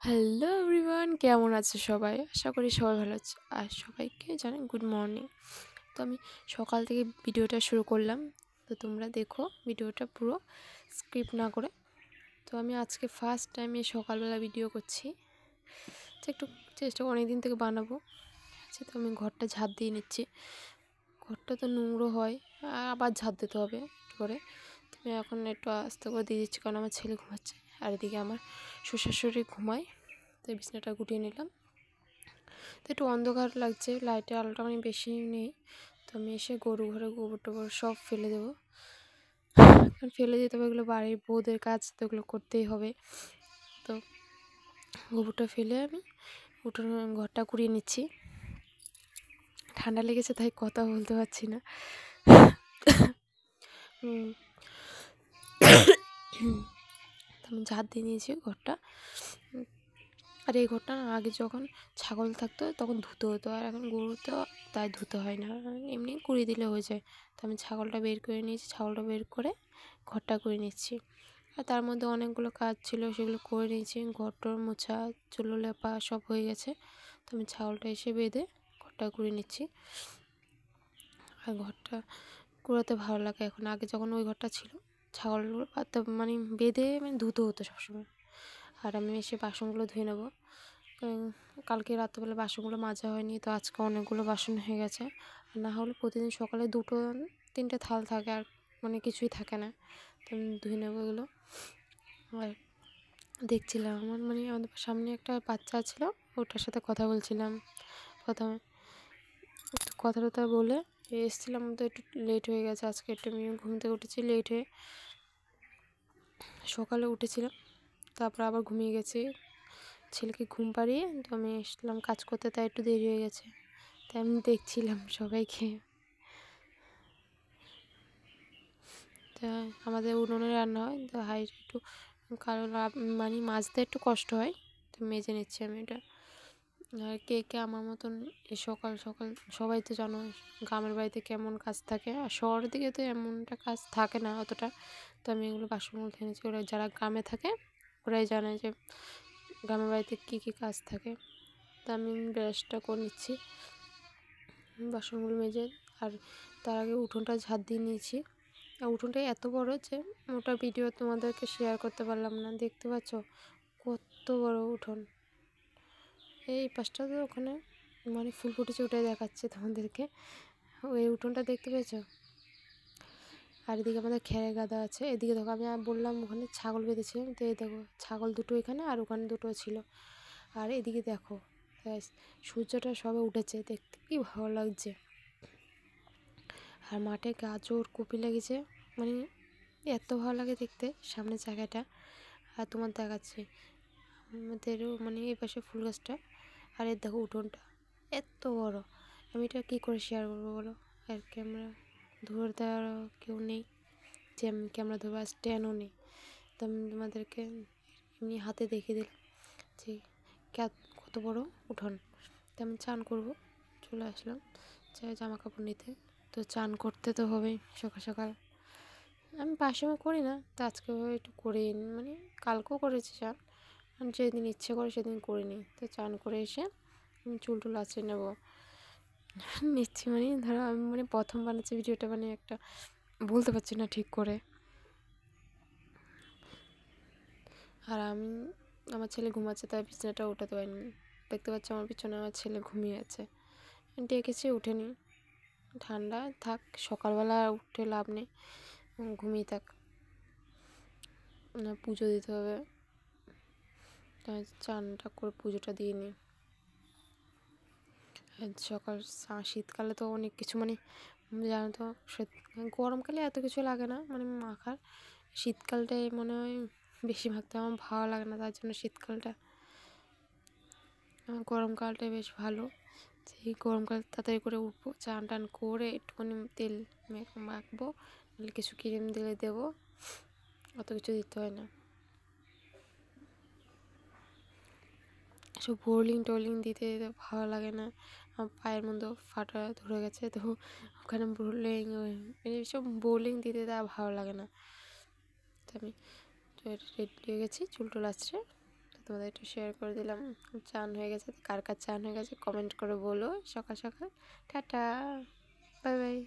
Hello everyone, কেমন আছে সবাই? আশা করি সবাই ভালো আছে। আর সবাইকে জানাই গুড মর্নিং। তো আমি সকাল থেকে ভিডিওটা শুরু করলাম, তো তোমরা দেখো ভিডিওটা পুরো স্কিপ না করে। তো আমি আজকে ফার্স্ট টাইম এই সকালবেলা ভিডিও করছি, তো একটু চেষ্টা অনেক দিন থেকে বানাবো। আচ্ছা, তো আমি ঘরটা ঝাড় দিয়ে নিচ্ছি। ঘরটা তো নোংরা হয়, আবার ঝাড় দিতে হবে একটু করে। তুমি এখন একটু আস্তে করে দিয়ে দিচ্ছি, কারণ আমার ছেলে ঘুমাচ্ছে আর এদিকে আমার শ্বশুর ঘুমায়। তো বিছানাটা গুটিয়ে নিলাম। তো একটু অন্ধকার লাগছে, লাইটের আলোটা মানে বেশি নেই। তো আমি এসে গরু ঘরে গোবর টোবর সব ফেলে দেবো, কারণ ফেলে দিতে হবে, এগুলো বাড়ির বউদের কাজ, তো এগুলো করতেই হবে। তো গোবরটা ফেলে আমি উঠোন ঘরটা কুড়িয়ে নিচ্ছি। ঠান্ডা লেগেছে তাই কথা বলতে পারছি না। তো আমি ঝাড় দিয়ে নিয়েছি ঘরটা। আর এই ঘরটা আগে যখন ছাগল থাকতো তখন ধুতে হতো, আর এখন গরু তো তাই ধুতে হয় না, এমনি কুড়িয়ে দিলে হয়ে যায়। তো আমি ছাগলটা বের করে নিয়েছি, ছাগলটা বের করে ঘরটা করে নিচ্ছি। আর তার মধ্যে অনেকগুলো কাজ ছিল, সেগুলো করে নিয়েছি। ঘরটর মোছা, চুলো লেপা সব হয়ে গেছে। তো আমি ছাগলটা এসে বেঁধে ঘরটা করে নিচ্ছি। আর ঘরটা কুড়াতে ভালো লাগে এখন, আগে যখন ওই ঘরটা ছিল ছাগল মানে বেঁধে মানে ধুতে হতো সবসময়। আর আমি এসে বাসনগুলো ধুয়ে নেবো। কালকে রাত্রেবেলা বাসনগুলো মাজা হয়নি, তো আজকে অনেকগুলো বাসন হয়ে গেছে। আর না হলে প্রতিদিন সকালে 2-3টে থাল থাকে, আর মানে কিছুই থাকে না। তো আমি ধুয়ে নেবো এগুলো। আর দেখছিলাম মানে আমাদের সামনে একটা বাচ্চা ছিল, ওটার সাথে কথা বলছিলাম প্রথমে। কথা টথা বলে এসেছিলাম, তো একটু লেট হয়ে গেছে আজকে, একটু আমি ঘুম থেকে উঠেছি লেট হয়ে। সকালে উঠেছিলাম, তারপর আবার ঘুমিয়ে গেছি। ছেলেকে ঘুম পাড়িয়ে তো আমি এসলাম কাজ করতে, তাই একটু দেরি হয়ে গেছে। তাই আমি দেখছিলাম সবাইকে। তা আমাদের উনুনে রান্না হয়, তো হাঁড়িটা একটু কারো মানে মাজতে একটু কষ্ট হয়, তো মেজে নিচ্ছি আমি এটা। আর কে কে আমার মতন এই সকাল সকাল, সবাই তো জানো গ্রামের বাড়িতে কেমন কাজ থাকে, আর শহরের দিকে তো এমনটা কাজ থাকে না অতটা। তো আমি এগুলো বাসনগুলো ধুয়ে নিচ্ছি। ওরা যারা গ্রামে থাকে ওরাই জানে যে গ্রামের বাড়িতে কী কী কাজ থাকে। তা আমি ব্রাশটা করে নিচ্ছি, বাসনগুলো মেজে। আর তার আগে উঠোনটা ঝাড় দিয়ে নিয়েছি। আর উঠোনটা এত বড় যে ওটা ভিডিও তোমাদেরকে শেয়ার করতে পারলাম না। দেখতে পাচ্ছ কত বড় উঠোন। এই পাশটা তো ওখানে মানে ফুল ফুটেছে, ওটাই দেখাচ্ছে তোমাদেরকে। ওই উঠোনটা দেখতে পেয়েছো? আর এদিকে আমাদের খেড়ে গাদা আছে। এদিকে দেখো, আমি বললাম ওখানে ছাগল বেঁধেছিলাম, তো এই দেখো ছাগল দুটো এখানে আর ওখানে দুটো ছিল। আর এদিকে দেখো সূর্যটা সবে উঠেছে, দেখতে কি ভালো লাগছে। আর মাঠে গাজর কপি লেগেছে, মানে এত ভালো লাগে দেখতে সামনের জায়গাটা। আর তোমার দেখাচ্ছি আমাদেরও মানে এই পাশে ফুল গাছটা, আর এর দেখো উঠোনটা এত বড়। আমি এটা কী করে শেয়ার করবো বলো? আর ক্যামেরা ধরে দেওয়ার কেউ নেই, যে আমি ক্যামেরা ধরবো, আর স্ট্যান্ডও নেই। তো আমি তোমাদেরকে এমনি হাতে দেখিয়ে দিলাম যে কত বড় উঠোন। তো আমি চান করবো, চলে আসলাম চাই জামা কাপড় নিতে। তো চান করতে তো হবেই সকাল সকাল। আমি প্রায় সময় করি না, তো আজকে একটু করেই মানে কালকেও করেছি চান, আর যেদিন ইচ্ছে করে সেদিন করে নিই। তো চান করে এসে আমি চুল টুল আঁচড়ে নেবো নিচ্ছি। মানে ধরো আমি মানে প্রথম বানাচ্ছি ভিডিওটা, মানে একটা বলতে পারছি না ঠিক করে। আর আমি আমার ছেলে ঘুমাচ্ছে, তাই বিছানাটা ওঠাতে পারিনি। দেখতে পাচ্ছি আমার পিছনে আমার ছেলে ঘুমিয়ে আছে, ডেকেছি উঠেনি। ঠান্ডা থাক, সকালবেলা উঠে লাভ নেই, ঘুমিয়ে থাক না, পুজো দিতে হবে। তাই চানটা করে পুজোটা দিয়ে নিই। সকাল শীতকালে তো অনেক কিছু মানে জানো তো, গরমকালে এত কিছু লাগে না মানে মাখার। শীতকালটাই মনে হয় বেশি মাখতে আমার ভালো লাগে না, তার জন্য শীতকালটা, আমার গরমকালটাই বেশ ভালো। সেই গরমকাল তাড়াতাড়ি করে উঠবো, চান টান করে একটুখানি তেল মাখবো, নাহলে কিছু ক্রিম দিলে দেবো, অত কিছু দিতে হয় না। সব বোলিং টোলিং দিতে ভালো লাগে না, আমার পায়ের মধ্যে ফাটা ধরে গেছে, তো ওখানে বোলিং সব বোলিং দিতে তা ভালো লাগে না। তো আমি রেডি হয়ে গেছি, চুল টুল আছড়ে তোমাদের একটু শেয়ার করে দিলাম। চান হয়ে গেছে, কার কার চান হয়ে গেছে কমেন্ট করে বলো। সকাল সকাল টাটা, বাই বাই।